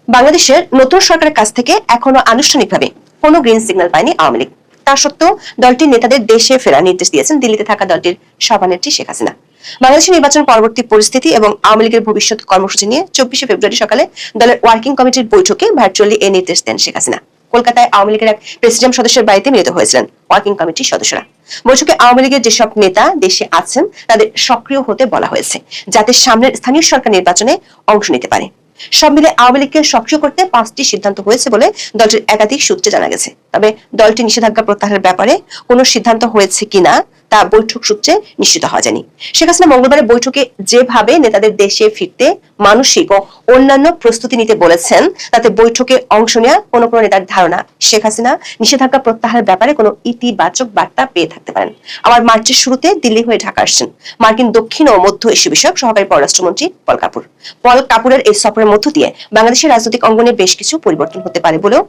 বাংলাদেশের নতুন সরকারের কাছ থেকে এখনো আনুষ্ঠানিকভাবে কোনো গ্রিন সিগন্যাল পায়নি আওয়ামী লীগ। তা সত্ত্বেও দলটির নেতাদের দেশে ফেরার নির্দেশ দিয়েছেন দিল্লিতে থাকা দলটির সভানেত্রী শেখ হাসিনা। বাংলাদেশের নির্বাচন পরবর্তী পরিস্থিতি এবং আওয়ামী লীগের ভবিষ্যৎ কর্মসূচি নিয়ে 24শে ফেব্রুয়ারি সকালে দলের ওয়ার্কিং কমিটির বৈঠকে ভার্চুয়ালি এই নির্দেশ দেন শেখ হাসিনা। কলকাতায় আওয়ামী লীগের এক প্রেসিডিয়াম সদস্যের বাড়িতে মিলিত হয়েছিলেন ওয়ার্কিং কমিটির সদস্যরা। বৈঠকে আওয়ামী লীগের যেসব নেতা দেশে আছেন তাদের সক্রিয় হতে বলা হয়েছে, যাতে সামনের স্থানীয় সরকার নির্বাচনে অংশ নিতে পারে। সব মিলে আওয়ামী লীগকে সক্রিয় করতে 5টি সিদ্ধান্ত হয়েছে বলে দলটির একাধিক সূত্রে জানা গেছে। তবে দলটি নিষেধাজ্ঞা প্রত্যাহারের ব্যাপারে কোনো সিদ্ধান্ত হয়েছে কিনা তা বৈঠক সূত্রে নিশ্চিত হওয়া যায়নি। শেখ হাসিনা মঙ্গলবারের বৈঠকে যেভাবে নেতাদের দেশে ফিরতে মানসিক ও অন্যান্য প্রস্তুতি নিতে বলেছেন, তাতে বৈঠকে অংশ নেওয়া কোনো নেতার ধারণা শেখ হাসিনা নিষেধাজ্ঞা প্রত্যাহারের ব্যাপারে কোনো ইতিবাচক বার্তা পেয়ে থাকতে পারেন। আবার মার্চের শুরুতে দিল্লি হয়ে ঢাকা আসছেন মার্কিন দক্ষিণ ও মধ্য এশীয় বিষয়ক সহকারী পররাষ্ট্রমন্ত্রী পল কাপুর। পল কাপুরের এই সফরের মধ্য দিয়ে বাংলাদেশের রাজনৈতিক অঙ্গনে বেশ কিছু পরিবর্তন হতে পারে বলেও